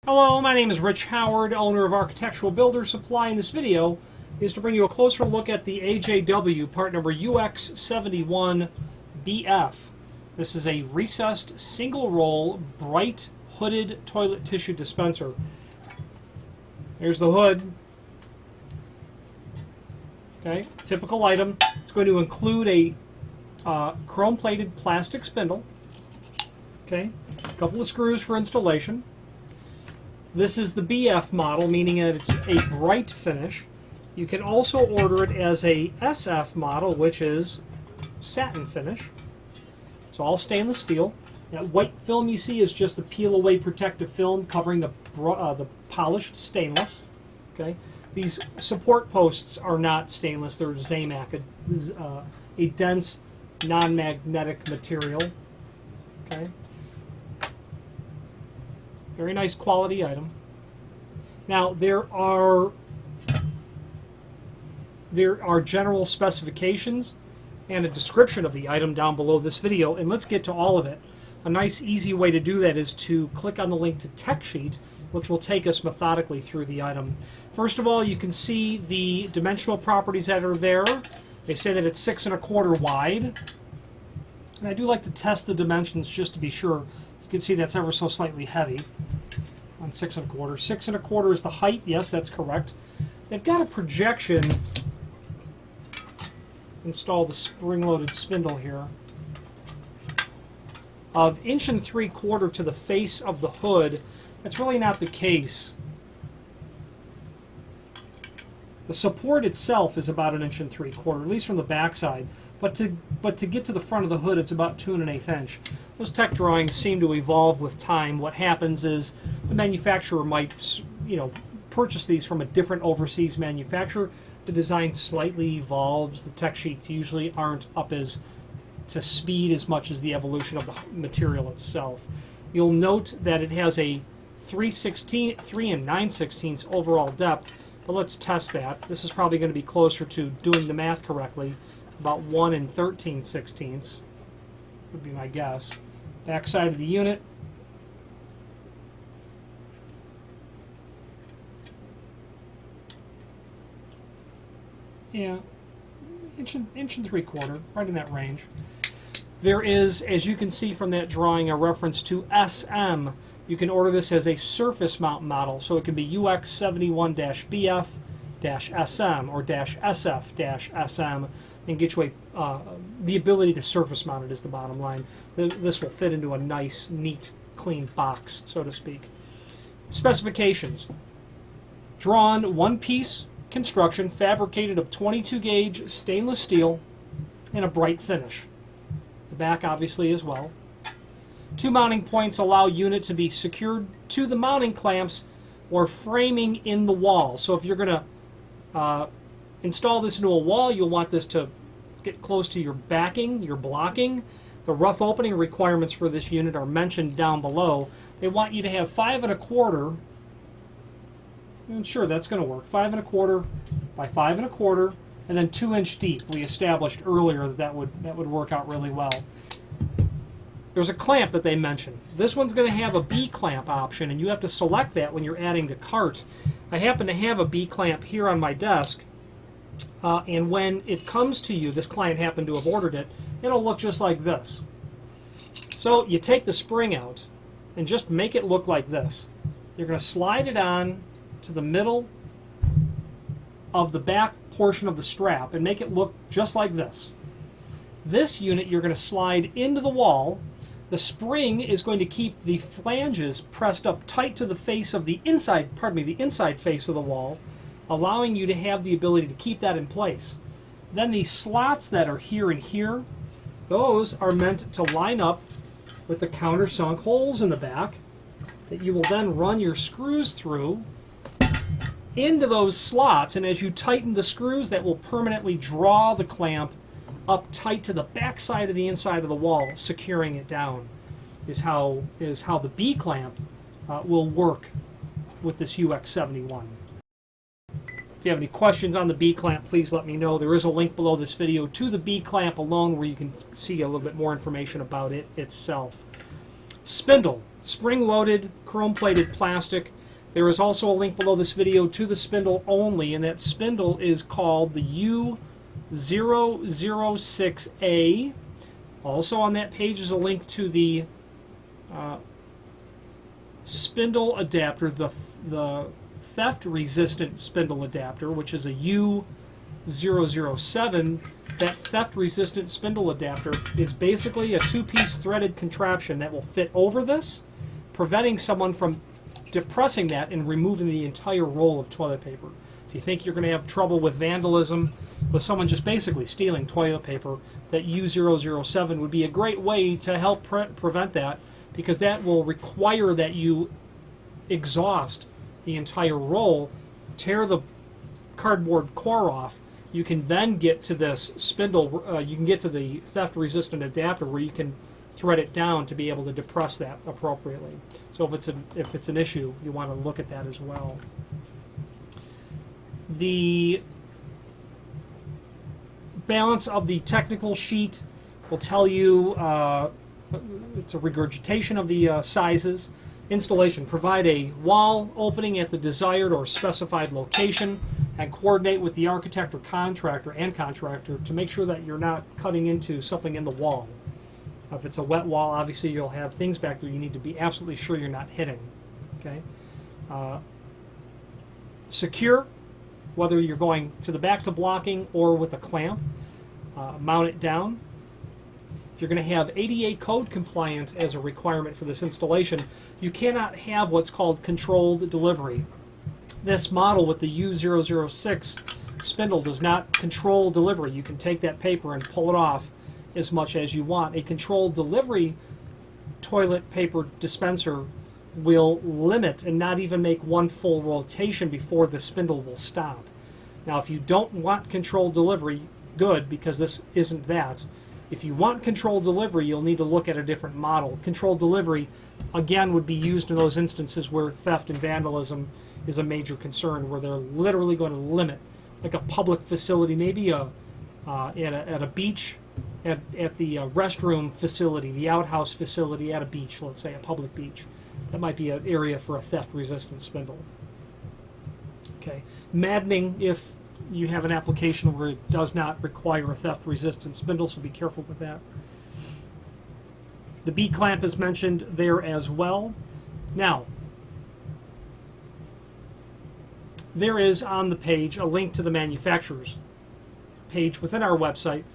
Hello, my name is Rich Howard, owner of Architectural Builder Supply, and this video is to bring you a closer look at the AJW part number Ux71 Bf. This is a recessed single roll bright hooded toilet tissue dispenser. Here's the hood. Okay, typical item. It's going to include a chrome plated plastic spindle. Okay, a couple of screws for installation. This is the BF model, meaning that it's a bright finish. You can also order it as a SF model, which is satin finish. It's all stainless steel. That white film you see is just the peel-away protective film covering the polished stainless. Okay, these support posts are not stainless; they're Zamac, a dense, non-magnetic material. Okay. Very nice quality item. Now there are general specifications and a description of the item down below this video, and let's get to all of it. A nice easy way to do that is to click on the link to Tech Sheet, which will take us methodically through the item. First of all, you can see the dimensional properties that are there. They say that it's 6 1/4 wide, and I do like to test the dimensions just to be sure. You can see that's ever so slightly heavy on 6 1/4. 6 1/4 is the height. Yes, that's correct. They've got a projection. Install the spring-loaded spindle here of 1 3/4 to the face of the hood. That's really not the case. The support itself is about 1 3/4, at least from the backside. But to get to the front of the hood, it's about 2 1/8 inch. Those tech drawings seem to evolve with time. What happens is the manufacturer might, purchase these from a different overseas manufacturer. The design slightly evolves. The tech sheets usually aren't up to speed as much as the evolution of the material itself. You'll note that it has a 3 9/16 overall depth, but let's test that. This is probably going to be closer to doing the math correctly. About 1 13/16 would be my guess. Back side of the unit. Yeah, 1 3/4, right in that range. There is, as you can see from that drawing, a reference to SM. You can order this as a surface mount model, so it can be UX71-BF-SM or -SF-SM. And get you the ability to surface mount it is the bottom line. This will fit into a nice, neat, clean box, so to speak. Specifications. Drawn one-piece construction, fabricated of 22 gauge stainless steel in a bright finish. The back obviously as well. 2 mounting points allow unit to be secured to the mounting clamps or framing in the wall. So if you're going to install this into a wall, you'll want this to get close to your backing, your blocking. The rough opening requirements for this unit are mentioned down below. They want you to have 5 1/4, and sure, that's going to work, 5 1/4 by 5 1/4, and then 2 inch deep. We established earlier that would work out really well. There's a clamp that they mentioned. This one's going to have a B clamp option, and you have to select that when you're adding to cart. I happen to have a B clamp here on my desk. And when it comes to you, this client happened to have ordered it, it'll look just like this. So you take the spring out and just make it look like this. You're going to slide it on to the middle of the back portion of the strap and make it look just like this. This unit you're going to slide into the wall. The spring is going to keep the flanges pressed up tight to the face of the inside face of the wall, allowing you to have the ability to keep that in place. Then these slots that are here and here, those are meant to line up with the countersunk holes in the back that you will then run your screws through into those slots, and as you tighten the screws, that will permanently draw the clamp up tight to the back side of the inside of the wall, securing it down. Is how the B clamp will work with this UX71. If you have any questions on the B clamp, please let me know. There is a link below this video to the B clamp alone where you can see a little bit more information about it itself. Spindle, spring-loaded, chrome-plated plastic. There is also a link below this video to the spindle only, and that spindle is called the U006A. Also on that page is a link to the spindle adapter, the theft-resistant spindle adapter, which is a U007. That theft-resistant spindle adapter is basically a two-piece threaded contraption that will fit over this, preventing someone from depressing that and removing the entire roll of toilet paper. If you think you're going to have trouble with vandalism, with someone just basically stealing toilet paper, that U007 would be a great way to help prevent that, because that will require that you exhaust the entire roll, tear the cardboard core off. You can then get to this spindle, you can get to the theft-resistant adapter where you can thread it down to be able to depress that appropriately. So if it's an issue, you want to look at that as well. The balance of the technical sheet will tell you it's a regurgitation of the sizes. Installation: provide a wall opening at the desired or specified location and coordinate with the architect or contractor to make sure that you're not cutting into something in the wall. If it's a wet wall, obviously you'll have things back there you need to be absolutely sure you're not hitting. Okay. Secure, whether you're going to the back to blocking or with a clamp. Mount it down. If you're going to have ADA code compliant as a requirement for this installation, you cannot have what's called controlled delivery. This model with the U006 spindle does not control delivery. You can take that paper and pull it off as much as you want. A controlled delivery toilet paper dispenser will limit and not even make one full rotation before the spindle will stop. Now, if you don't want controlled delivery, good, because this isn't that. If you want controlled delivery, you'll need to look at a different model. Controlled delivery, again, would be used in those instances where theft and vandalism is a major concern, where they're literally going to limit, like a public facility, maybe at a beach, at the restroom facility, the outhouse facility at a beach, let's say a public beach. That might be an area for a theft-resistant spindle. Okay, maddening if you have an application where it does not require a theft-resistant spindle, so be careful with that. The B-clamp is mentioned there as well. Now, there is on the page a link to the manufacturer's page within our website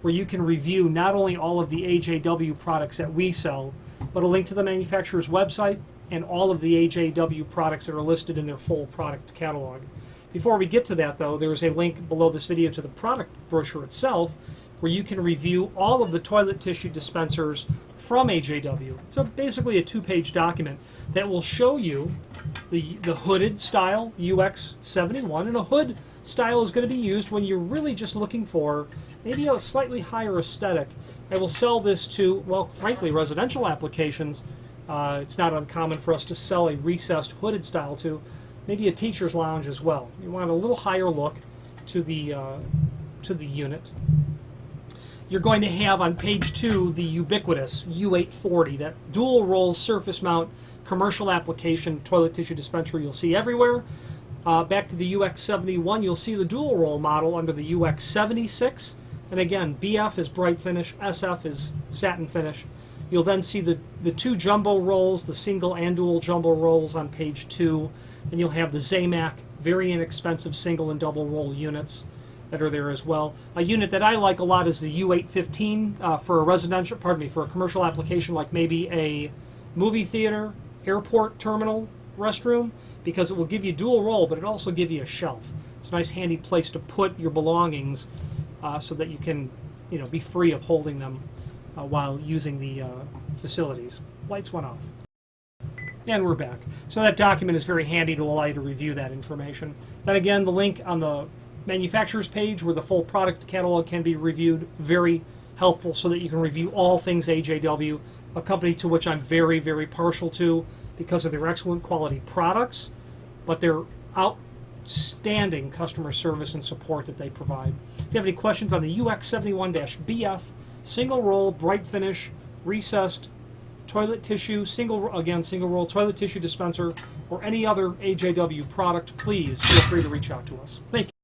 where you can review not only all of the AJW products that we sell, but a link to the manufacturer's website and all of the AJW products that are listed in their full product catalog. Before we get to that, though, there is a link below this video to the product brochure itself where you can review all of the toilet tissue dispensers from AJW. It's basically a two-page document that will show you the hooded style UX71, and a hood style is going to be used when you're really just looking for maybe a slightly higher aesthetic. I will sell this to, well, frankly, residential applications. It's not uncommon for us to sell a recessed hooded style to maybe a teacher's lounge as well. You want a little higher look to the unit. You're going to have on page 2 the ubiquitous U840, that dual roll surface mount commercial application toilet tissue dispenser you'll see everywhere. Back to the UX71, you'll see the dual roll model under the UX76. And again, BF is bright finish, SF is satin finish. You'll then see the two jumbo rolls, the single and dual jumbo rolls on page 2. And you'll have the Zamac, very inexpensive single and double roll units that are there as well. A unit that I like a lot is the U815 for a residential, for a commercial application like maybe a movie theater, airport terminal restroom, because it will give you dual roll, but it also give you a shelf. It's a nice handy place to put your belongings so that you can, be free of holding them while using the facilities. Lights went off. And we're back. So that document is very handy to allow you to review that information. Then again, the link on the manufacturer's page where the full product catalog can be reviewed, very helpful so that you can review all things AJW, a company to which I'm very, very partial to because of their excellent quality products, but their outstanding customer service and support that they provide. If you have any questions on the UX71-BF, single roll, bright finish, recessed toilet tissue, single roll toilet tissue dispenser, or any other AJW product, please feel free to reach out to us. Thank you.